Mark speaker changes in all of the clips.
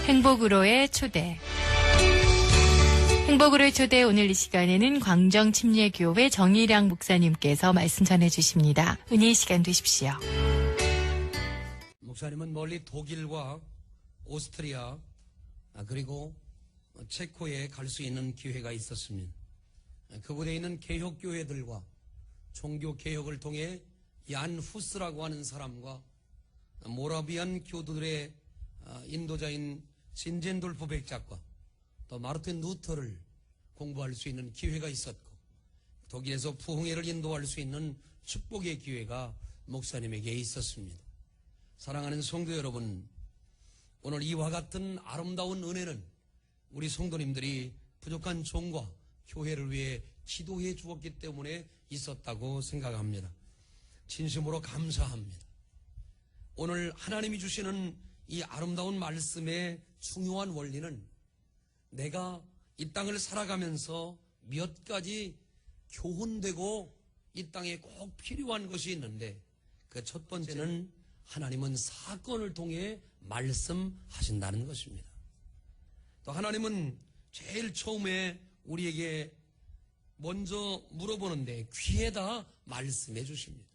Speaker 1: 행복으로의 초대. 행복으로의 초대 오늘 이 시간에는 광정침례교회 정일양 목사님께서 말씀 전해주십니다. 은혜의 시간 되십시오.
Speaker 2: 목사님은 멀리 독일과 오스트리아 그리고 체코에 갈 수 있는 기회가 있었습니다. 그곳에 있는 개혁교회들과 종교개혁을 통해 얀 후스라고 하는 사람과 모라비안 교도들의 인도자인 신젠돌프 백작과 또 마르틴 루터를 공부할 수 있는 기회가 있었고, 독일에서 부흥회를 인도할 수 있는 축복의 기회가 목사님에게 있었습니다. 사랑하는 성도 여러분, 오늘 이와 같은 아름다운 은혜는 우리 성도님들이 부족한 종과 교회를 위해 기도해 주었기 때문에 있었다고 생각합니다. 진심으로 감사합니다. 오늘 하나님이 주시는 이 아름다운 말씀의 중요한 원리는 내가 이 땅을 살아가면서 몇 가지 교훈되고 이 땅에 꼭 필요한 것이 있는데, 그 첫 번째는 하나님은 사건을 통해 말씀하신다는 것입니다. 또 하나님은 제일 처음에 우리에게 먼저 물어보는데 귀에다 말씀해 주십니다.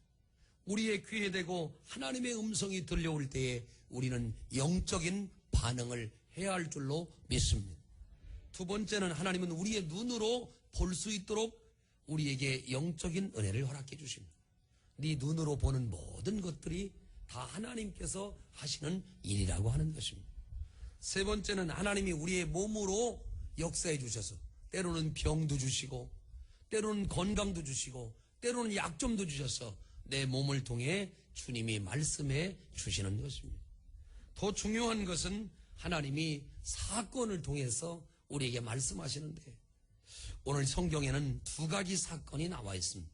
Speaker 2: 우리의 귀에 대고 하나님의 음성이 들려올 때에 우리는 영적인 반응을 해야 할 줄로 믿습니다. 두 번째는 하나님은 우리의 눈으로 볼 수 있도록 우리에게 영적인 은혜를 허락해 주십니다. 네 눈으로 보는 모든 것들이 다 하나님께서 하시는 일이라고 하는 것입니다. 세 번째는 하나님이 우리의 몸으로 역사해 주셔서 때로는 병도 주시고 때로는 건강도 주시고 때로는 약점도 주셔서 내 몸을 통해 주님이 말씀해 주시는 것입니다. 더 중요한 것은 하나님이 사건을 통해서 우리에게 말씀하시는데, 오늘 성경에는 두 가지 사건이 나와 있습니다.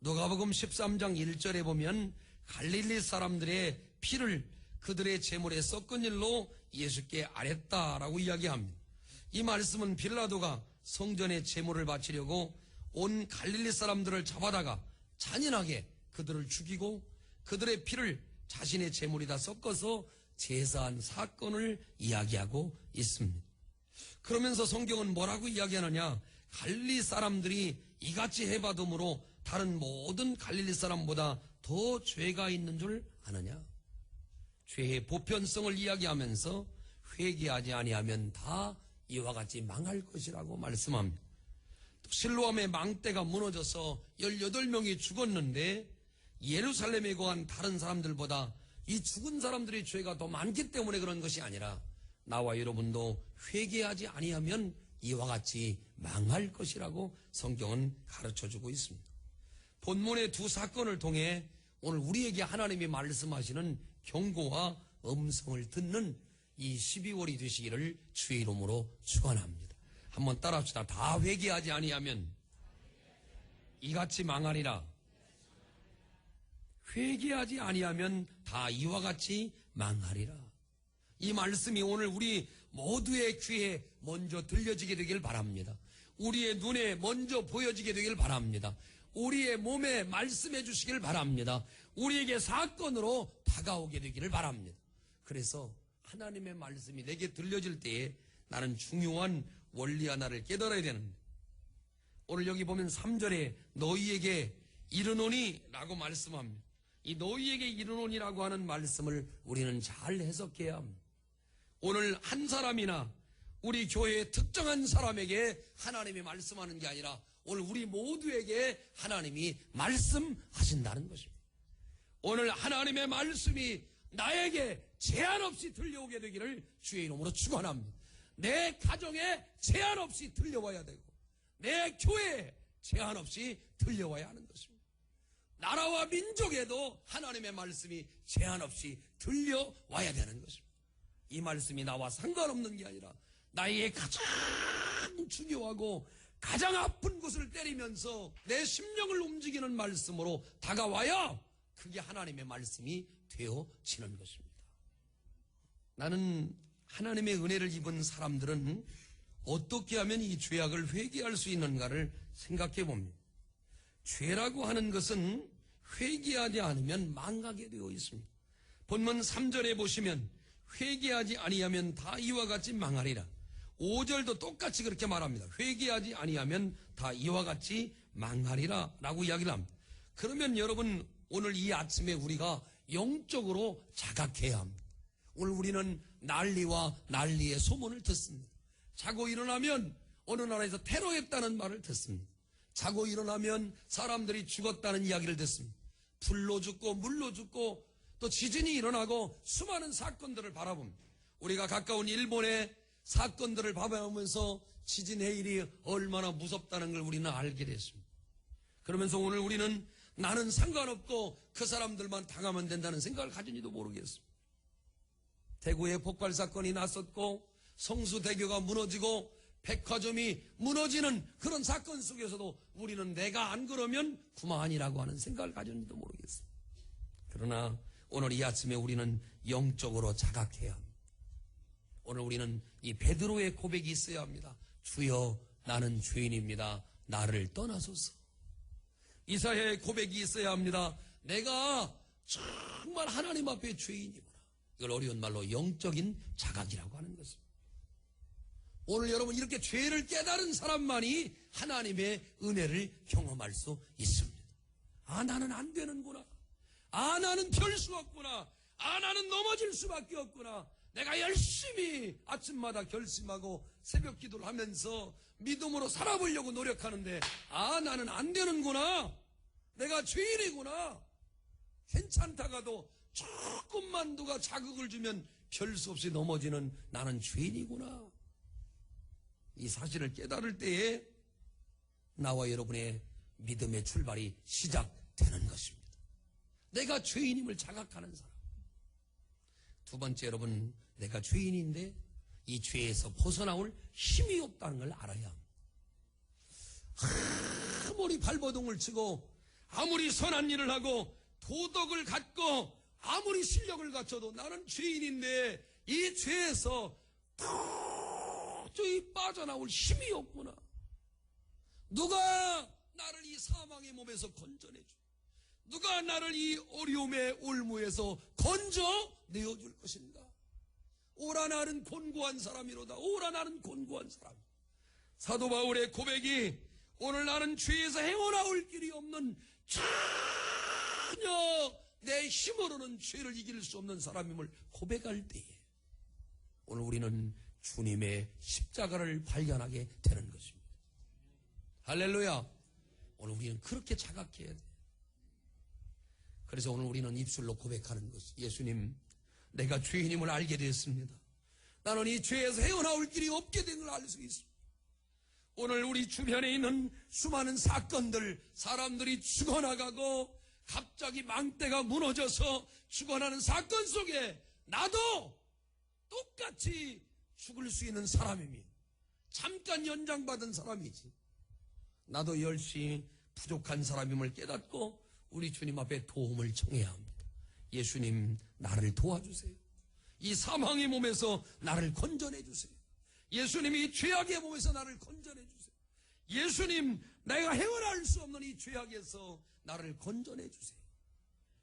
Speaker 2: 누가복음 13장 1절에 보면 갈릴리 사람들의 피를 그들의 제물에 섞은 일로 예수께 아랬다라고 이야기합니다. 이 말씀은 빌라도가 성전에 제물을 바치려고 온 갈릴리 사람들을 잡아다가 잔인하게 그들을 죽이고 그들의 피를 자신의 제물에다 섞어서 제사한 사건을 이야기하고 있습니다. 그러면서 성경은 뭐라고 이야기하느냐? 갈릴리 사람들이 이같이 해받음으로 다른 모든 갈릴리 사람보다 더 죄가 있는 줄 아느냐? 죄의 보편성을 이야기하면서 회개하지 아니하면 다 이와 같이 망할 것이라고 말씀합니다. 실로암의 망대가 무너져서 18명이 죽었는데 예루살렘에 거한 다른 사람들보다 이 죽은 사람들의 죄가 더 많기 때문에 그런 것이 아니라 나와 여러분도 회개하지 아니하면 이와 같이 망할 것이라고 성경은 가르쳐주고 있습니다. 본문의 두 사건을 통해 오늘 우리에게 하나님이 말씀하시는 경고와 음성을 듣는 이 12월이 되시기를 주의 이름으로 축원합니다. 한번 따라합시다. 다 회개하지 아니하면 이같이 망하리라. 회개하지 아니하면 다 이와 같이 망하리라. 이 말씀이 오늘 우리 모두의 귀에 먼저 들려지게 되길 바랍니다. 우리의 눈에 먼저 보여지게 되길 바랍니다. 우리의 몸에 말씀해 주시길 바랍니다. 우리에게 사건으로 다가오게 되기를 바랍니다. 그래서 하나님의 말씀이 내게 들려질 때에 나는 중요한 원리 하나를 깨달아야 되는데, 오늘 여기 보면 3절에 너희에게 이르노니 라고 말씀합니다. 이 너희에게 이르노니라고 하는 말씀을 우리는 잘 해석해야 합니다. 오늘 한 사람이나 우리 교회의 특정한 사람에게 하나님이 말씀하는 게 아니라 오늘 우리 모두에게 하나님이 말씀하신다는 것입니다. 오늘 하나님의 말씀이 나에게 제한 없이 들려오게 되기를 주의 이름으로 축원합니다. 내 가정에 제한 없이 들려와야 되고 내 교회에 제한 없이 들려와야 하는 것입니다. 나라와 민족에도 하나님의 말씀이 제한 없이 들려와야 되는 것입니다. 이 말씀이 나와 상관없는 게 아니라 나에게 가장 중요하고 가장 아픈 곳을 때리면서 내 심령을 움직이는 말씀으로 다가와야 그게 하나님의 말씀이 되어지는 것입니다. 나는 하나님의 은혜를 입은 사람들은 어떻게 하면 이 죄악을 회개할 수 있는가를 생각해 봅니다. 죄라고 하는 것은 회개하지 않으면 망하게 되어 있습니다. 본문 3절에 보시면 회개하지 아니하면 다 이와 같이 망하리라. 5절도 똑같이 그렇게 말합니다. 회개하지 아니하면 다 이와 같이 망하리라 라고 이야기를 합니다. 그러면 여러분, 오늘 이 아침에 우리가 영적으로 자각해야 합니다. 오늘 우리는 난리와 난리의 소문을 듣습니다. 자고 일어나면 어느 나라에서 테러했다는 말을 듣습니다. 자고 일어나면 사람들이 죽었다는 이야기를 듣습니다. 불로 죽고 물로 죽고 또 지진이 일어나고 수많은 사건들을 바라봅니다. 우리가 가까운 일본의 사건들을 바라보면서 지진 해일이 얼마나 무섭다는 걸 우리는 알게 됐습니다. 그러면서 오늘 우리는 나는 상관없고 그 사람들만 당하면 된다는 생각을 가진지도 모르겠습니다. 대구에 폭발 사건이 났었고 성수대교가 무너지고 백화점이 무너지는 그런 사건 속에서도 우리는 내가 안 그러면 그만이라고 하는 생각을 가졌는지도 모르겠습니다. 그러나 오늘 이 아침에 우리는 영적으로 자각해야 합니다. 오늘 우리는 이 베드로의 고백이 있어야 합니다. 주여, 나는 죄인입니다. 나를 떠나소서. 이사야의 고백이 있어야 합니다. 내가 정말 하나님 앞에 죄인이구나. 이걸 어려운 말로 영적인 자각이라고 하는 것입니다. 오늘 여러분, 이렇게 죄를 깨달은 사람만이 하나님의 은혜를 경험할 수 있습니다. 아, 나는 안 되는구나. 아, 나는 별 수 없구나. 아, 나는 넘어질 수밖에 없구나. 내가 열심히 아침마다 결심하고 새벽 기도를 하면서 믿음으로 살아보려고 노력하는데, 아, 나는 안 되는구나. 내가 죄인이구나. 괜찮다가도 조금만 누가 자극을 주면 별 수 없이 넘어지는 나는 죄인이구나. 이 사실을 깨달을 때에 나와 여러분의 믿음의 출발이 시작되는 것입니다. 내가 죄인임을 자각하는 사람. 두 번째, 여러분, 내가 죄인인데 이 죄에서 벗어나올 힘이 없다는 걸 알아야 합니다. 아무리 발버둥을 치고 아무리 선한 일을 하고 도덕을 갖고 아무리 실력을 갖춰도 나는 죄인인데 이 죄에서 도저히 빠져나올 힘이 없구나. 누가 나를 이 사망의 몸에서 건져내줘? 누가 나를 이 어려움의 올무에서 건져내어줄 것인가? 오라 나는 곤고한 사람이로다. 오라 나는 곤고한 사람. 사도 바울의 고백이 오늘 나는 죄에서 헤어나올 길이 없는 전혀 내 힘으로는 죄를 이길 수 없는 사람임을 고백할 때에 오늘 우리는 주님의 십자가를 발견하게 되는 것입니다. 할렐루야. 오늘 우리는 그렇게 자각해야 돼. 그래서 오늘 우리는 입술로 고백하는 것이, 예수님, 내가 죄인임을 알게 되었습니다. 나는 이 죄에서 헤어나올 길이 없게 된 걸 알 수 있습니다. 오늘 우리 주변에 있는 수많은 사건들, 사람들이 죽어나가고 갑자기 망대가 무너져서 죽어나는 사건 속에 나도 똑같이 죽을 수 있는 사람입니다. 잠깐 연장받은 사람이지. 나도 열심히 부족한 사람임을 깨닫고 우리 주님 앞에 도움을 청해야 합니다. 예수님, 나를 도와주세요. 이 사망의 몸에서 나를 건져내주세요. 예수님, 이 죄악의 몸에서 나를 건져내주세요. 예수님, 내가 헤어날 수 없는 이 죄악에서 나를 건져내주세요.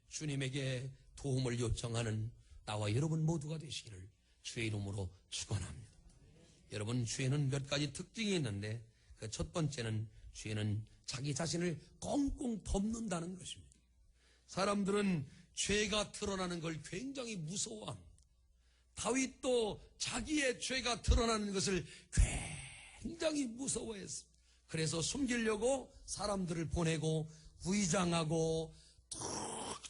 Speaker 2: 주님에게 도움을 요청하는 나와 여러분 모두가 되시기를 주의 이름으로 축원합니다. 여러분, 죄는 몇 가지 특징이 있는데 그 첫 번째는 죄는 자기 자신을 꽁꽁 덮는다는 것입니다. 사람들은 죄가 드러나는 걸 굉장히 무서워합니다. 다윗도 자기의 죄가 드러나는 것을 굉장히 무서워했습니다. 그래서 숨기려고 사람들을 보내고 위장하고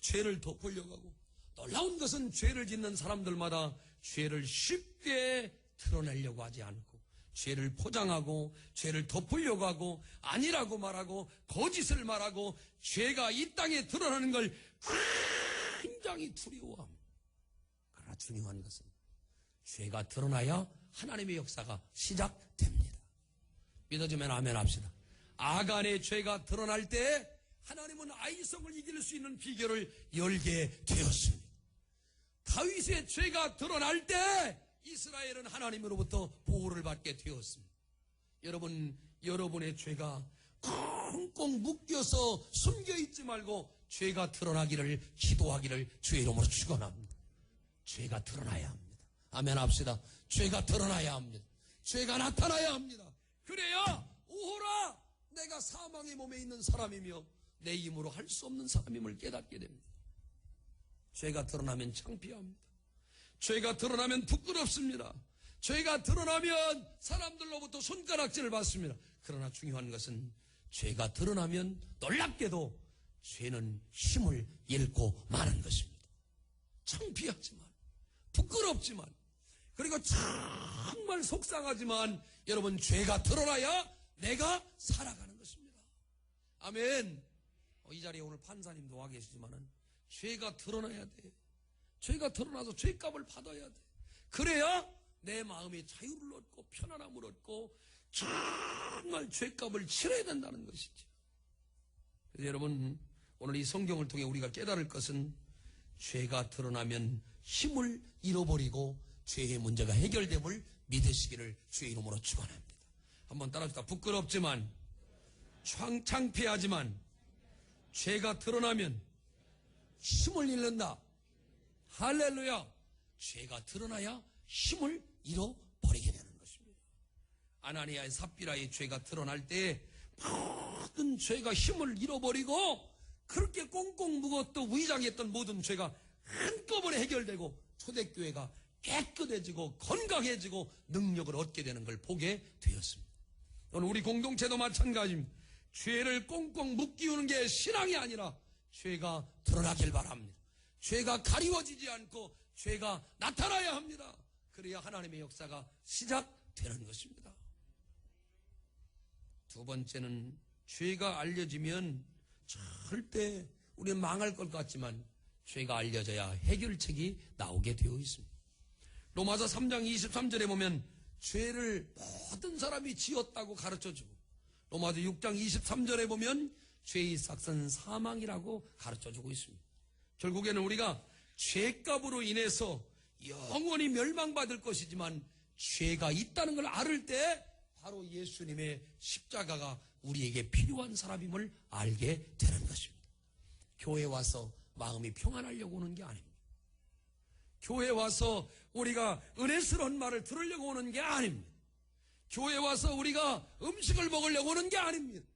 Speaker 2: 죄를 덮으려고 하고, 놀라운 것은 죄를 짓는 사람들마다 죄를 쉽게 드러내려고 하지 않고 죄를 포장하고 죄를 덮으려고 하고 아니라고 말하고 거짓을 말하고 죄가 이 땅에 드러나는 걸 굉장히 두려워합니다. 그러나 중요한 것은 죄가 드러나야 하나님의 역사가 시작됩니다. 믿어주면 아멘 합시다. 아간의 죄가 드러날 때 하나님은 아이성을 이길 수 있는 비결을 열게 되었습니다. 다윗의 죄가 드러날 때 이스라엘은 하나님으로부터 보호를 받게 되었습니다. 여러분, 여러분의 죄가 꽁꽁 묶여서 숨겨있지 말고 죄가 드러나기를 기도하기를 주의 이름으로 축원합니다. 죄가 드러나야 합니다. 아멘 합시다. 죄가 드러나야 합니다. 죄가 나타나야 합니다. 그래야 오호라 내가 사망의 몸에 있는 사람이며 내 힘으로 할 수 없는 사람임을 깨닫게 됩니다. 죄가 드러나면 창피합니다. 죄가 드러나면 부끄럽습니다. 죄가 드러나면 사람들로부터 손가락질을 받습니다. 그러나 중요한 것은 죄가 드러나면 놀랍게도 죄는 힘을 잃고 마는 것입니다. 창피하지만, 부끄럽지만, 그리고 정말 속상하지만 여러분 죄가 드러나야 내가 살아가는 것입니다. 아멘. 이 자리에 오늘 판사님도 와 계시지만은 죄가 드러나야 돼. 죄가 드러나서 죄값을 받아야 돼. 그래야 내 마음에 자유를 얻고 편안함을 얻고 정말 죄값을 치러야 된다는 것이죠. 그래서 여러분 오늘 이 성경을 통해 우리가 깨달을 것은 죄가 드러나면 힘을 잃어버리고 죄의 문제가 해결됨을 믿으시기를 주의 이름으로 축원합니다. 한번 따라합시다. 부끄럽지만 창피하지만 죄가 드러나면 힘을 잃는다. 할렐루야. 죄가 드러나야 힘을 잃어버리게 되는 것입니다. 아나니아의 삽비라의 죄가 드러날 때 모든 죄가 힘을 잃어버리고 그렇게 꽁꽁 묵었던 위장했던 모든 죄가 한꺼번에 해결되고 초대교회가 깨끗해지고 건강해지고 능력을 얻게 되는 걸 보게 되었습니다. 오늘 우리 공동체도 마찬가지입니다. 죄를 꽁꽁 묶이우는 게 신앙이 아니라 죄가 드러나길 바랍니다. 죄가 가리워지지 않고 죄가 나타나야 합니다. 그래야 하나님의 역사가 시작되는 것입니다. 두 번째는 죄가 알려지면 절대 우리는 망할 것 같지만 죄가 알려져야 해결책이 나오게 되어 있습니다. 로마서 3장 23절에 보면 죄를 모든 사람이 지었다고 가르쳐주고 로마서 6장 23절에 보면 죄의 삭은 사망이라고 가르쳐주고 있습니다. 결국에는 우리가 죄값으로 인해서 영원히 멸망받을 것이지만 죄가 있다는 걸 알을 때 바로 예수님의 십자가가 우리에게 필요한 사람임을 알게 되는 것입니다. 교회 와서 마음이 평안하려고 오는 게 아닙니다. 교회 와서 우리가 은혜스러운 말을 들으려고 오는 게 아닙니다. 교회 와서 우리가 음식을 먹으려고 오는 게 아닙니다.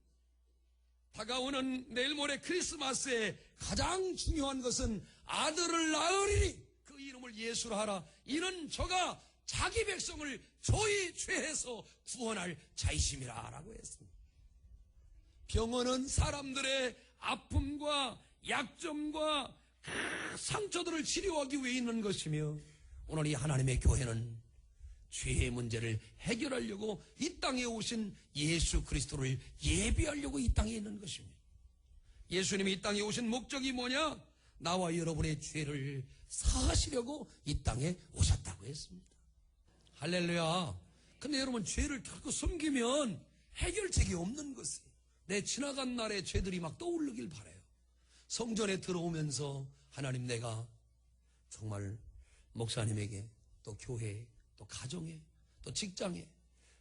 Speaker 2: 다가오는 내일 모레 크리스마스에 가장 중요한 것은 아들을 낳으리니 그 이름을 예수라 하라. 이는 저가 자기 백성을 저희 죄에서 구원할 자이심이라 라고 했습니다. 병원은 사람들의 아픔과 약점과 상처들을 치료하기 위해 있는 것이며 오늘 이 하나님의 교회는 죄의 문제를 해결하려고 이 땅에 오신 예수 그리스도를 예비하려고 이 땅에 있는 것입니다. 예수님이 이 땅에 오신 목적이 뭐냐? 나와 여러분의 죄를 사하시려고 이 땅에 오셨다고 했습니다. 할렐루야. 근데 여러분 죄를 자꾸 숨기면 해결책이 없는 것이에요. 내 지나간 날의 죄들이 막 떠오르길 바라요. 성전에 들어오면서 하나님 내가 정말 목사님에게 또 교회에 또 가정에 또 직장에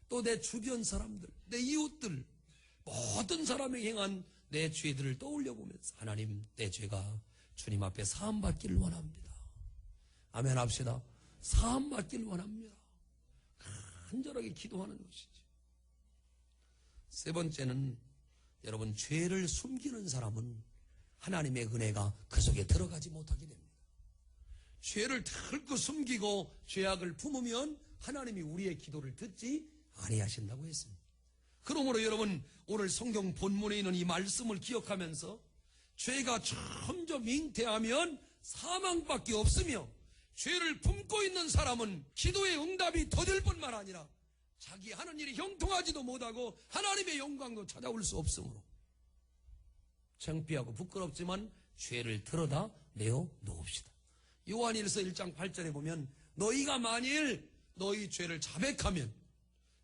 Speaker 2: 또 내 주변 사람들 내 이웃들 모든 사람에게 행한 내 죄들을 떠올려 보면서 하나님 내 죄가 주님 앞에 사함받기를 원합니다. 아멘 합시다. 사함받기를 원합니다. 간절하게 기도하는 것이지. 세 번째는 여러분 죄를 숨기는 사람은 하나님의 은혜가 그 속에 들어가지 못하게 됩니다. 죄를 털고 숨기고 죄악을 품으면 하나님이 우리의 기도를 듣지 아니하신다고 했습니다. 그러므로 여러분 오늘 성경 본문에 있는 이 말씀을 기억하면서 죄가 점점 잉태하면 사망밖에 없으며 죄를 품고 있는 사람은 기도의 응답이 더딜 뿐만 아니라 자기 하는 일이 형통하지도 못하고 하나님의 영광도 찾아올 수 없으므로 창피하고 부끄럽지만 죄를 들어다 내어 놓읍시다. 요한일서 1장 8절에 보면 너희가 만일 너희 죄를 자백하면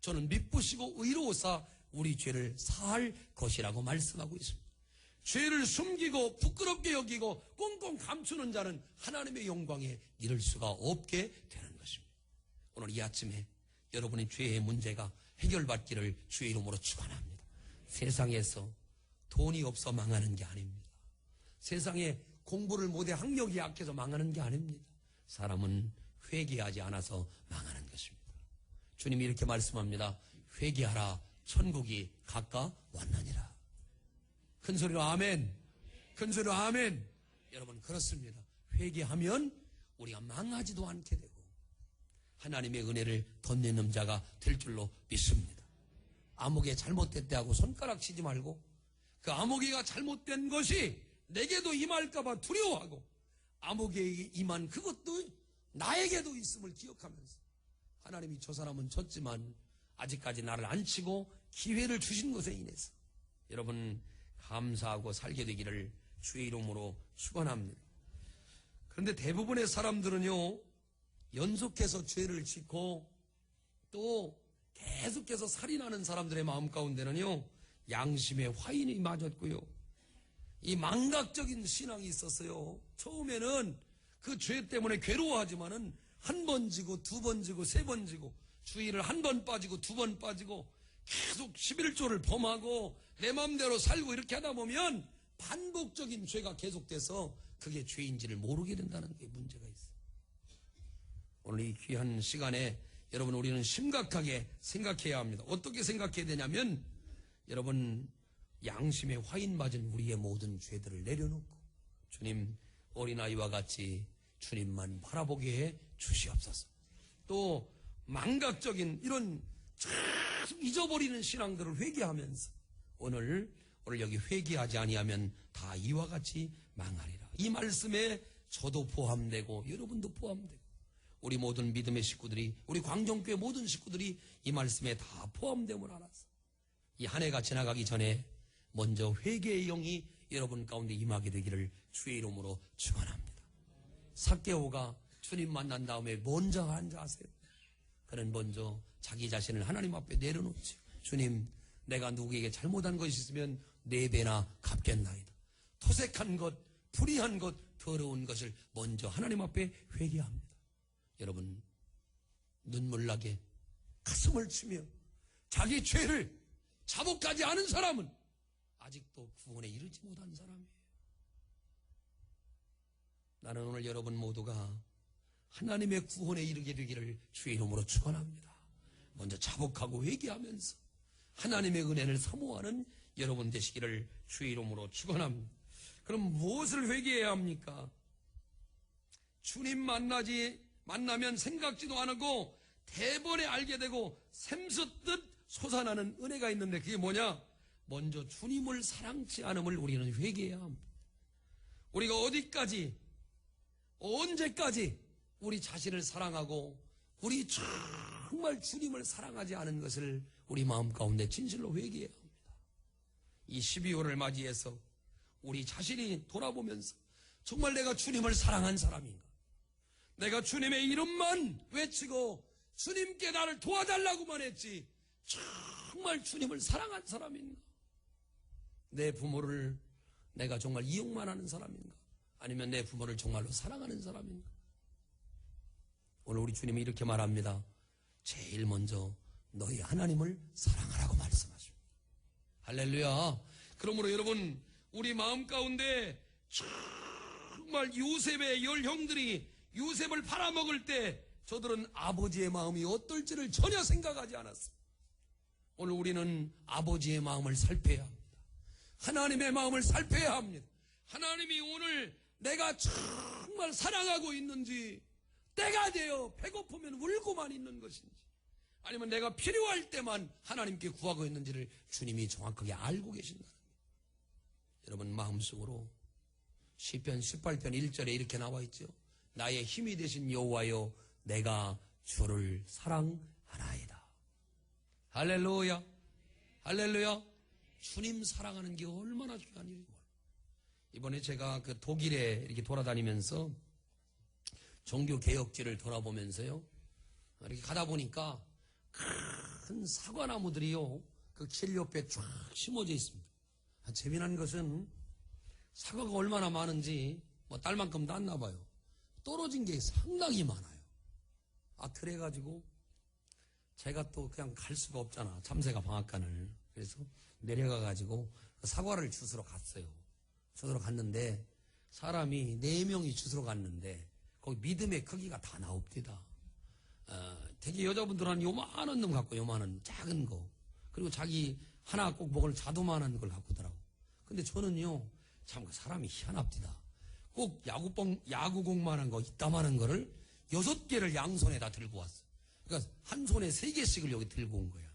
Speaker 2: 저는 미쁘시고 의로우사 우리 죄를 사할 것이라고 말씀하고 있습니다. 죄를 숨기고 부끄럽게 여기고 꽁꽁 감추는 자는 하나님의 영광에 이를 수가 없게 되는 것입니다. 오늘 이 아침에 여러분의 죄의 문제가 해결받기를 주의 이름으로 축원합니다. 세상에서 돈이 없어 망하는 게 아닙니다. 세상에 공부를 못해 학력이 약해서 망하는 게 아닙니다. 사람은 회개하지 않아서 망하는 것입니다. 주님이 이렇게 말씀합니다. 회개하라, 천국이 가까웠느니라. 큰 소리로 아멘. 큰 소리로 아멘. 여러분, 그렇습니다. 회개하면 우리가 망하지도 않게 되고 하나님의 은혜를 덧내는 자가 될 줄로 믿습니다. 아무개 잘못됐대 하고 손가락 치지 말고 그 아무개가 잘못된 것이 내게도 임할까봐 두려워하고 아무개에게 임한 그것도 나에게도 있음을 기억하면서 하나님이 저 사람은 졌지만 아직까지 나를 안 치고 기회를 주신 것에 인해서 여러분 감사하고 살게 되기를 주의 이름으로 축원합니다. 그런데 대부분의 사람들은요, 연속해서 죄를 짓고 또 계속해서 살인하는 사람들의 마음 가운데는요, 양심의 화인이 맞았고요, 이 망각적인 신앙이 있었어요. 처음에는 그 죄 때문에 괴로워하지만은 한 번 지고 두 번 지고 세 번 지고 주의를 한 번 빠지고 두 번 빠지고 계속 11조를 범하고 내 마음대로 살고 이렇게 하다 보면 반복적인 죄가 계속돼서 그게 죄인지를 모르게 된다는 게 문제가 있어요. 오늘 이 귀한 시간에 여러분 우리는 심각하게 생각해야 합니다. 어떻게 생각해야 되냐면 여러분 양심의 화인 맞은 우리의 모든 죄들을 내려놓고 주님 어린아이와 같이 주님만 바라보게 해 주시옵소서. 또 망각적인 이런 계속 잊어버리는 신앙들을 회개하면서 오늘 여기 회개하지 아니하면 다 이와 같이 망하리라. 이 말씀에 저도 포함되고 여러분도 포함되고 우리 모든 믿음의 식구들이 우리 광정교회 모든 식구들이 이 말씀에 다 포함됨을 알아서 이 한 해가 지나가기 전에 먼저 회개의 영이 여러분 가운데 임하게 되기를 주의 이름으로 축원합니다. 삭개오가 주님 만난 다음에 먼저 한 줄 아세요? 그는 먼저 자기 자신을 하나님 앞에 내려놓지. 주님, 내가 누구에게 잘못한 것이 있으면 4배나 갚겠나이다. 토색한 것, 불의한 것, 더러운 것을 먼저 하나님 앞에 회개합니다. 여러분, 눈물 나게 가슴을 치며 자기 죄를 자복하지 않은 사람은 아직도 구원에 이르지 못한 사람이에요. 나는 오늘 여러분 모두가 하나님의 구원에 이르게 되기를 주의 이름으로 축원합니다. 먼저 자복하고 회개하면서 하나님의 은혜를 사모하는 여러분 되시기를 주의 이름으로 축원합니다. 그럼 무엇을 회개해야 합니까? 주님 만나면 생각지도 않고 대번에 알게 되고 샘솟듯 솟아나는 은혜가 있는데 그게 뭐냐? 먼저 주님을 사랑치 않음을 우리는 회개해야 합니다. 우리가 어디까지 언제까지 우리 자신을 사랑하고 우리 정말 주님을 사랑하지 않은 것을 우리 마음 가운데 진실로 회개해야 합니다. 이 12월을 맞이해서 우리 자신이 돌아보면서 정말 내가 주님을 사랑한 사람인가? 내가 주님의 이름만 외치고 주님께 나를 도와달라고만 했지 정말 주님을 사랑한 사람인가? 내 부모를 내가 정말 이용만 하는 사람인가? 아니면 내 부모를 정말로 사랑하는 사람인가? 오늘 우리 주님이 이렇게 말합니다. 제일 먼저 너희 하나님을 사랑하라고 말씀하십니다. 할렐루야. 그러므로 여러분 우리 마음 가운데 정말 요셉의 10형들이 요셉을 팔아먹을 때 저들은 아버지의 마음이 어떨지를 전혀 생각하지 않았습니다. 오늘 우리는 아버지의 마음을 살펴야 합니다. 하나님의 마음을 살펴야 합니다. 하나님이 오늘 내가 정말 사랑하고 있는지, 때가 되어 배고프면 울고만 있는 것인지, 아니면 내가 필요할 때만 하나님께 구하고 있는지를 주님이 정확하게 알고 계신다는 거예요. 여러분 마음속으로 시편 18편 1절에 이렇게 나와 있죠. 나의 힘이 되신 여호와여 내가 주를 사랑하나이다. 할렐루야. 할렐루야. 주님 사랑하는 게 얼마나 중요한 일이고. 이번에 제가 그 독일에 이렇게 돌아다니면서 종교개혁지를 돌아보면서요, 이렇게 가다 보니까 큰 사과나무들이요, 그 길 옆에 쫙 심어져 있습니다. 재미난 것은 사과가 얼마나 많은지 뭐 딸만큼도 안 나봐요. 떨어진 게 상당히 많아요. 그래가지고 제가 또 그냥 갈 수가 없잖아. 참새가 방앗간을. 그래서 내려가가지고 사과를 주스러 갔어요. 주스러 갔는데 사람이 4명이 주스러 갔는데 거기 믿음의 크기가 다 나옵니다. 되게 여자분들은 요만한 놈 갖고 요만한 작은 거, 그리고 자기 하나 꼭 먹을 자도만한 걸 갖고더라고. 근데 저는요, 참 사람이 희한합니다. 꼭 야구공만한 거, 이따만한 거를 6개를 양손에다 들고 왔어. 그러니까 한 손에 3개씩을 여기 들고 온 거야.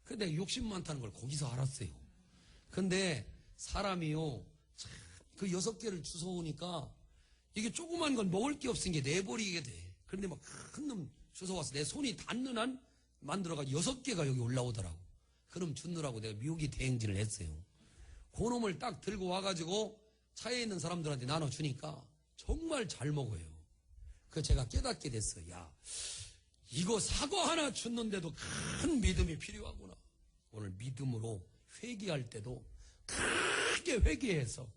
Speaker 2: 근데 욕심 많다는 걸 거기서 알았어요. 근데 사람이요, 참 그 6개를 주워오니까 이게 조그만 건 먹을 게 없으니까 내버리게 돼. 그런데 막 큰 놈 주워와서 내 손이 닿는 한 만들어가 6개가 여기 올라오더라고. 그럼 주느라고 내가 미국이 대행진을 했어요. 그 놈을 딱 들고 와가지고 차에 있는 사람들한테 나눠주니까 정말 잘 먹어요. 그 제가 깨닫게 됐어요. 야, 이거 사과 하나 줬는데도 큰 믿음이 필요하구나. 오늘 믿음으로 회개할 때도 크게 회개해서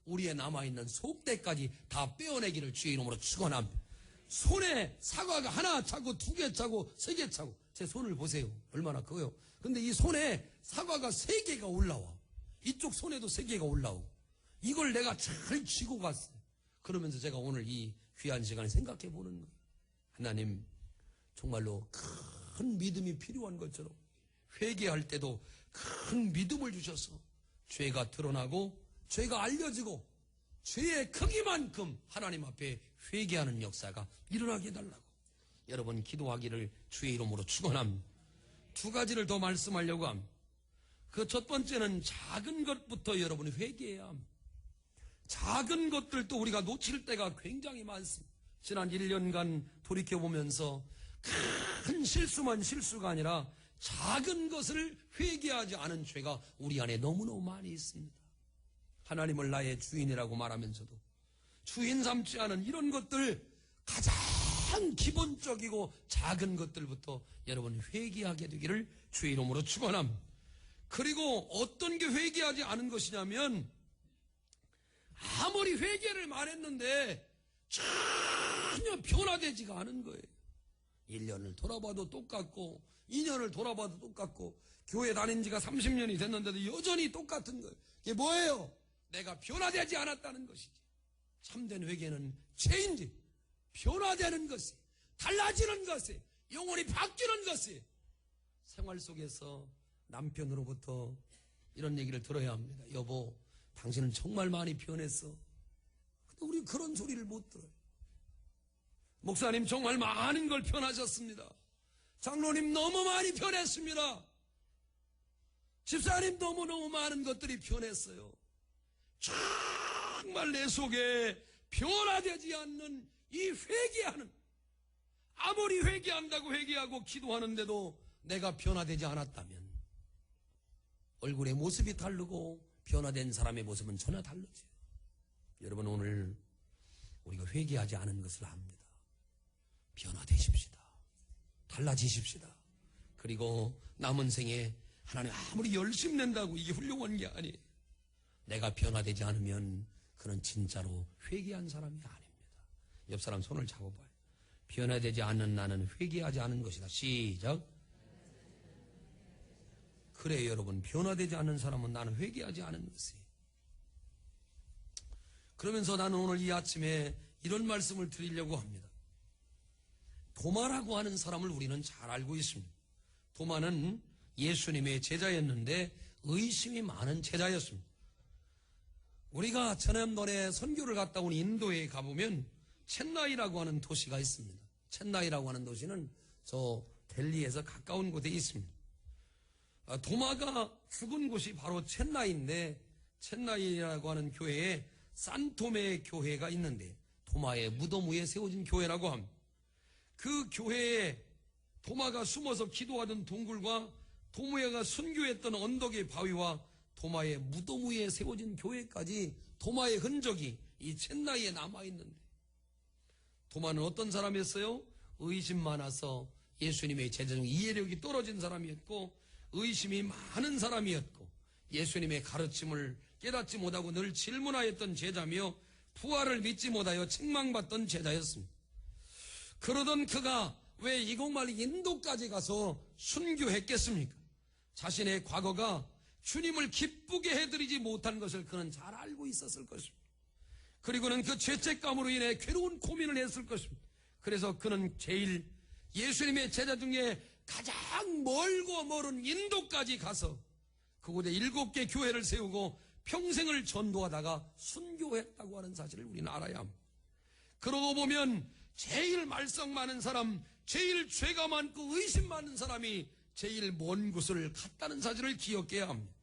Speaker 2: 우리의 남아있는 속대까지 다 빼어내기를 주의 이름으로 축원합니다. 손에 사과가 하나 차고 2개 차고 3개 차고, 제 손을 보세요. 얼마나 커요. 근데 이 손에 사과가 3개가 올라와. 이쪽 손에도 3개가 올라오고, 이걸 내가 잘 쥐고 갔어요. 그러면서 제가 오늘 이 귀한 시간에 생각해 보는 거예요. 하나님, 정말로 큰 믿음이 필요한 것처럼 회개할 때도 큰 믿음을 주셔서 죄가 드러나고 죄가 알려지고 죄의 크기만큼 하나님 앞에 회개하는 역사가 일어나게 해달라고 여러분 기도하기를 주의 이름으로 축원합니다. 2가지를 더 말씀하려고 합니다. 그 첫 번째는 작은 것부터 여러분이 회개해야 합니다. 작은 것들도 우리가 놓칠 때가 굉장히 많습니다. 지난 1년간 돌이켜보면서 큰 실수만 실수가 아니라 작은 것을 회개하지 않은 죄가 우리 안에 너무너무 많이 있습니다. 하나님을 나의 주인이라고 말하면서도 주인 삼지 않은 이런 것들, 가장 기본적이고 작은 것들부터 여러분 회개하게 되기를 주의 이름으로 축원합니다. 그리고 어떤 게 회개하지 않은 것이냐면, 아무리 회개를 말했는데 전혀 변화되지가 않은 거예요. 1년을 돌아봐도 똑같고 2년을 돌아봐도 똑같고 교회 다닌 지가 30년이 됐는데도 여전히 똑같은 거예요. 이게 뭐예요? 내가 변화되지 않았다는 것이지. 참된 회개는 체인지, 변화되는 것이, 달라지는 것이, 영혼이 바뀌는 것이. 생활 속에서 남편으로부터 이런 얘기를 들어야 합니다. 여보, 당신은 정말 많이 변했어. 근데 우리 그런 소리를 못 들어요. 목사님 정말 많은 걸 변하셨습니다. 장로님 너무 많이 변했습니다. 집사님 너무너무 많은 것들이 변했어요. 정말 내 속에 변화되지 않는 이 회개하는, 아무리 회개한다고 회개하고 기도하는데도 내가 변화되지 않았다면 얼굴의 모습이 다르고 변화된 사람의 모습은 전혀 다르지. 여러분, 오늘 우리가 회개하지 않은 것을 압니다. 변화되십시다. 달라지십시다. 그리고 남은 생에 하나님 아무리 열심 낸다고 이게 훌륭한 게 아니에요. 내가 변화되지 않으면 그는 진짜로 회개한 사람이 아닙니다. 옆 사람 손을 잡아봐요. 변화되지 않는 나는 회개하지 않은 것이다. 시작. 그래 여러분, 변화되지 않는 사람은 나는 회개하지 않은 것이에요. 그러면서 나는 오늘 이 아침에 이런 말씀을 드리려고 합니다. 도마라고 하는 사람을 우리는 잘 알고 있습니다. 도마는 예수님의 제자였는데 의심이 많은 제자였습니다. 우리가 지난번에 선교를 갔다 온 인도에 가보면 첸나이라고 하는 도시가 있습니다. 첸나이라고 하는 도시는 저 델리에서 가까운 곳에 있습니다. 도마가 죽은 곳이 바로 첸나이인데, 첸나이라고 하는 교회에 산토메 교회가 있는데 도마의 무덤 위에 세워진 교회라고 합니다. 그 교회에 도마가 숨어서 기도하던 동굴과 도마가 순교했던 언덕의 바위와 도마의 무덤 위에 세워진 교회까지 도마의 흔적이 이 첸나이에 남아있는데, 도마는 어떤 사람이었어요? 의심 많아서 예수님의 제자 중 이해력이 떨어진 사람이었고, 의심이 많은 사람이었고, 예수님의 가르침을 깨닫지 못하고 늘 질문하였던 제자며 부활을 믿지 못하여 책망받던 제자였습니다. 그러던 그가 왜 이곳말 인도까지 가서 순교했겠습니까? 자신의 과거가 주님을 기쁘게 해드리지 못한 것을 그는 잘 알고 있었을 것입니다. 그리고는 그 죄책감으로 인해 괴로운 고민을 했을 것입니다. 그래서 그는 제일 예수님의 제자 중에 가장 멀고 멀은 인도까지 가서 그곳에 7개 교회를 세우고 평생을 전도하다가 순교했다고 하는 사실을 우리는 알아야 합니다. 그러고 보면 제일 말썽 많은 사람, 제일 죄가 많고 의심 많은 사람이 제일 먼 곳을 갔다는 사실을 기억해야 합니다.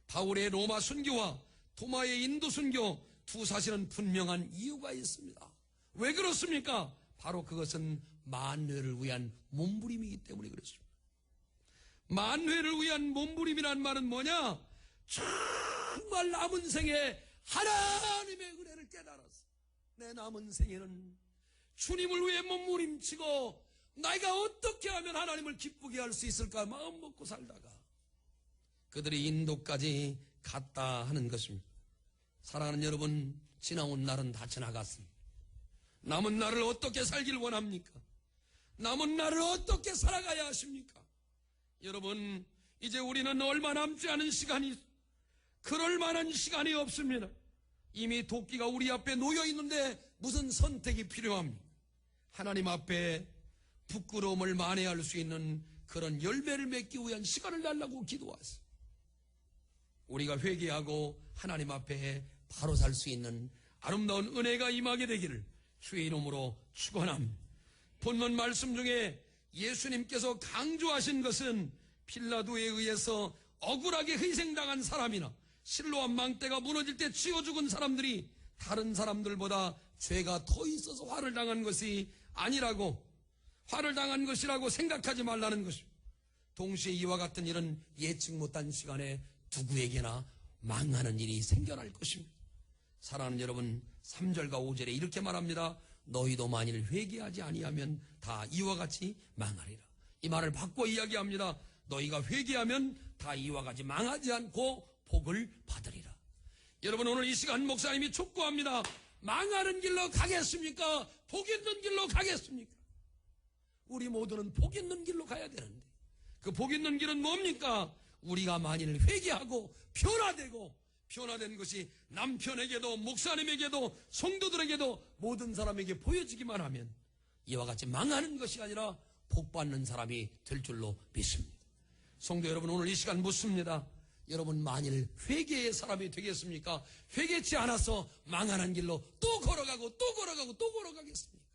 Speaker 2: 바울의 로마 순교와 도마의 인도 순교 두 사실은 분명한 이유가 있습니다. 왜 그렇습니까? 바로 그것은 만회를 위한 몸부림이기 때문에 그렇습니다. 만회를 위한 몸부림이란 말은 뭐냐? 정말 남은 생에 하나님의 은혜를 깨달았어. 내 남은 생에는 주님을 위해 몸부림치고 내가 어떻게 하면 하나님을 기쁘게 할 수 있을까 마음 먹고 살다가 그들이 인도까지 갔다 하는 것입니다. 사랑하는 여러분, 지나온 날은 다 지나갔습니다. 남은 날을 어떻게 살길 원합니까? 남은 날을 어떻게 살아가야 하십니까? 여러분, 이제 우리는 얼마 남지 않은 시간이, 그럴 만한 시간이 없습니다. 이미 도끼가 우리 앞에 놓여 있는데 무슨 선택이 필요합니까? 하나님 앞에 부끄러움을 만회할 수 있는 그런 열매를 맺기 위한 시간을 달라고 기도하세요. 우리가 회개하고 하나님 앞에 바로 살 수 있는 아름다운 은혜가 임하게 되기를 주의 이름으로 축원합니다. 본문 말씀 중에 예수님께서 강조하신 것은 빌라도에 의해서 억울하게 희생당한 사람이나 실로암 망대가 무너질 때 쥐어 죽은 사람들이 다른 사람들보다 죄가 더 있어서 화를 당한 것이 아니라고, 화를 당한 것이라고 생각하지 말라는 것입니다. 동시에 이와 같은 일은 예측 못한 시간에 누구에게나 망하는 일이 생겨날 것입니다. 사랑하는 여러분, 3절과 5절에 이렇게 말합니다. 너희도 만일 회개하지 아니하면 다 이와 같이 망하리라. 이 말을 바꿔 이야기합니다. 너희가 회개하면 다 이와 같이 망하지 않고 복을 받으리라. 여러분, 오늘 이 시간 목사님이 촉구합니다. 망하는 길로 가겠습니까? 복 있는 길로 가겠습니까? 우리 모두는 복 있는 길로 가야 되는데 그 복 있는 길은 뭡니까? 우리가 만일 회개하고 변화된 것이 남편에게도 목사님에게도 성도들에게도 모든 사람에게 보여지기만 하면 이와 같이 망하는 것이 아니라 복받는 사람이 될 줄로 믿습니다. 성도 여러분, 오늘 이 시간 묻습니다. 여러분, 만일 회개의 사람이 되겠습니까? 회개치 않아서 망하는 길로 또 걸어가겠습니까?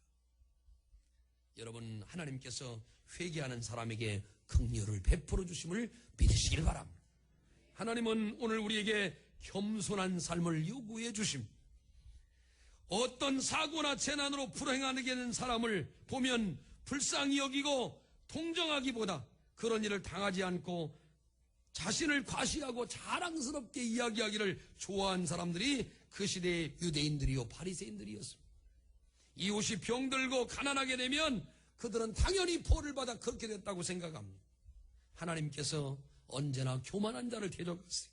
Speaker 2: 여러분, 하나님께서 회개하는 사람에게 긍휼을 베풀어 주심을 믿으시길 바랍니다. 하나님은 오늘 우리에게 겸손한 삶을 요구해 주십니다. 어떤 사고나 재난으로 불행하게 되는 사람을 보면 불쌍히 여기고 동정하기보다 그런 일을 당하지 않고 자신을 과시하고 자랑스럽게 이야기하기를 좋아한 사람들이 그 시대의 유대인들이요 바리새인들이었습니다. 이웃이 병들고 가난하게 되면 그들은 당연히 벌을 받아 그렇게 됐다고 생각합니다. 하나님께서 언제나 교만한 자를 대적하세요.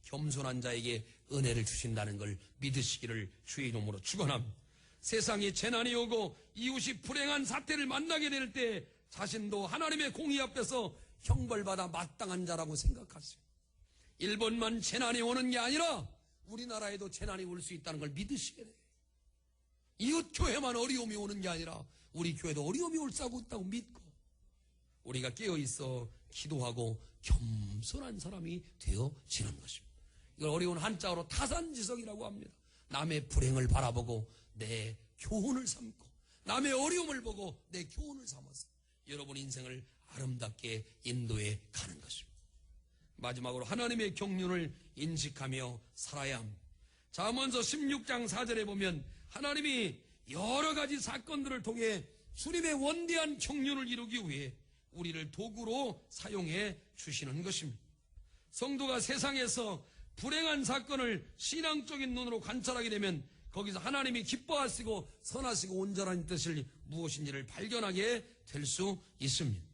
Speaker 2: 겸손한 자에게 은혜를 주신다는 걸 믿으시기를 주의 이름으로 축원합니다. 세상에 재난이 오고 이웃이 불행한 사태를 만나게 될 때 자신도 하나님의 공의 앞에서 형벌받아 마땅한 자라고 생각하세요. 일본만 재난이 오는 게 아니라 우리나라에도 재난이 올 수 있다는 걸 믿으시게 돼요. 이웃 교회만 어려움이 오는 게 아니라 우리 교회도 어려움이 올 수 있다고 믿고 우리가 깨어있어 기도하고 겸손한 사람이 되어지는 것입니다. 이걸 어려운 한자어로 타산지석이라고 합니다. 남의 불행을 바라보고 내 교훈을 삼고 남의 어려움을 보고 내 교훈을 삼아서 여러분 인생을 아름답게 인도해 가는 것입니다. 마지막으로 하나님의 경륜을 인식하며 살아야 합니다. 잠언서 16장 4절에 보면 하나님이 여러 가지 사건들을 통해 주님의 원대한 경륜을 이루기 위해 우리를 도구로 사용해 주시는 것입니다. 성도가 세상에서 불행한 사건을 신앙적인 눈으로 관찰하게 되면 거기서 하나님이 기뻐하시고 선하시고 온전한 뜻을 무엇인지를 발견하게 될 수 있습니다.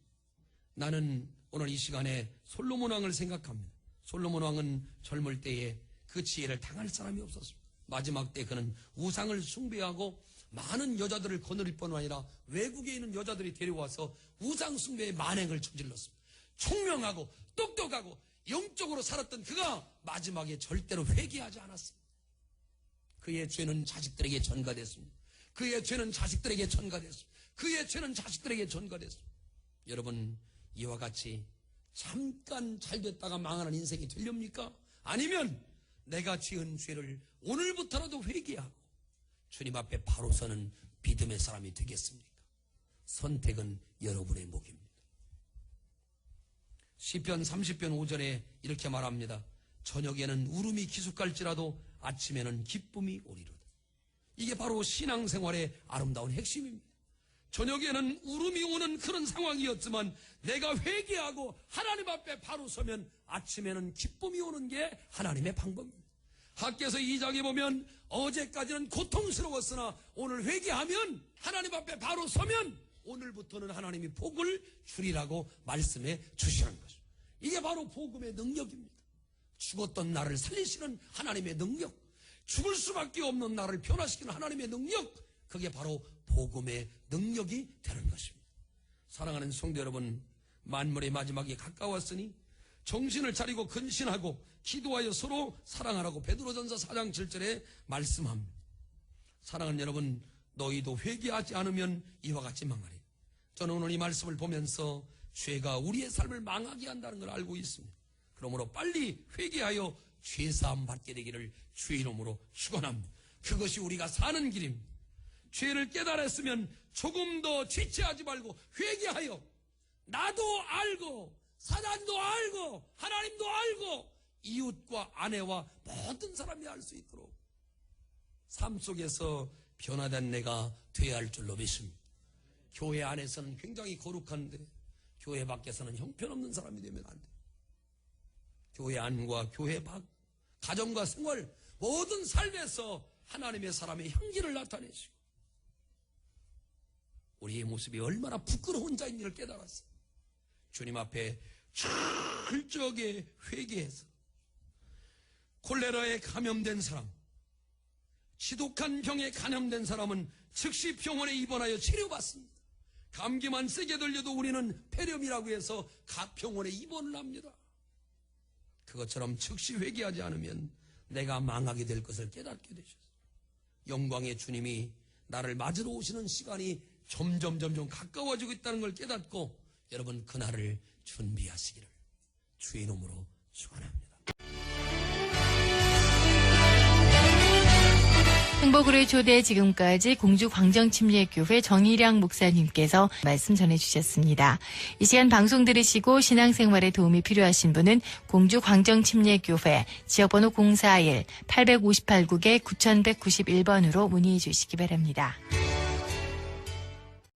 Speaker 2: 나는 오늘 이 시간에 솔로몬 왕을 생각합니다. 솔로몬 왕은 젊을 때에 그 지혜를 당할 사람이 없었습니다. 마지막 때 그는 우상을 숭배하고 많은 여자들을 거느릴 뿐 아니라 외국에 있는 여자들이 데려와서 우상 숭배의 만행을 저질렀습니다. 총명하고 똑똑하고 영적으로 살았던 그가 마지막에 절대로 회개하지 않았습니다. 그의 죄는 자식들에게 전가됐습니다. 그의 죄는 자식들에게 전가됐습니다. 그의 죄는 자식들에게 전가됐습니다. 여러분, 이와 같이 잠깐 잘 됐다가 망하는 인생이 되렵니까? 아니면 내가 지은 죄를 오늘부터라도 회개하고 주님 앞에 바로 서는 믿음의 사람이 되겠습니까? 선택은 여러분의 몫입니다. 시편 30편 5절에 이렇게 말합니다. 저녁에는 울음이 기숙할지라도 아침에는 기쁨이 오리로다. 이게 바로 신앙생활의 아름다운 핵심입니다. 저녁에는 울음이 오는 그런 상황이었지만 내가 회개하고 하나님 앞에 바로 서면 아침에는 기쁨이 오는 게 하나님의 방법입니다. 학개서 2장에 보면 어제까지는 고통스러웠으나 오늘 회개하면 하나님 앞에 바로 서면 오늘부터는 하나님이 복을 주리라고 말씀해 주시는 것입니다. 이게 바로 복음의 능력입니다. 죽었던 나를 살리시는 하나님의 능력, 죽을 수밖에 없는 나를 변화시키는 하나님의 능력, 그게 바로 복음의 능력이 되는 것입니다. 사랑하는 성도 여러분, 만물의 마지막이 가까웠으니 정신을 차리고 근신하고 기도하여 서로 사랑하라고 베드로전서 4장 7절에 말씀합니다. 사랑하는 여러분, 너희도 회개하지 않으면 이와 같이 망하리. 저는 오늘 이 말씀을 보면서 죄가 우리의 삶을 망하게 한다는 걸 알고 있습니다. 그러므로 빨리 회개하여 죄사함 받게 되기를 주의 이름으로 축원합니다. 그것이 우리가 사는 길입니다. 죄를 깨달았으면 조금 더 지체하지 말고 회개하여 나도 알고 사단도 알고 하나님도 알고 이웃과 아내와 모든 사람이 알 수 있도록 삶 속에서 변화된 내가 되어야 할 줄로 믿습니다. 교회 안에서는 굉장히 거룩한데 교회 밖에서는 형편없는 사람이 되면 안 돼요. 교회 안과 교회 밖, 가정과 생활, 모든 삶에서 하나님의 사람의 향기를 나타내시고 우리의 모습이 얼마나 부끄러운 자인지를 깨달았어요. 주님 앞에 철저하게 회개해서 콜레라에 감염된 사람, 지독한 병에 감염된 사람은 즉시 병원에 입원하여 치료받습니다. 감기만 세게 들려도 우리는 폐렴이라고 해서 각 병원에 입원을 합니다. 그것처럼 즉시 회개하지 않으면 내가 망하게 될 것을 깨닫게 되셨어요. 영광의 주님이 나를 맞으러 오시는 시간이 점점 가까워지고 있다는 걸 깨닫고 여러분 그날을 준비하시기를 주의 이름으로 축원합니다.
Speaker 1: 행복으로의 초대, 지금까지 공주광정침례교회 정일양 목사님께서 말씀 전해주셨습니다. 이 시간 방송 들으시고 신앙생활에 도움이 필요하신 분은 공주광정침례교회 지역번호 041-858국에 9191번으로 문의해 주시기 바랍니다.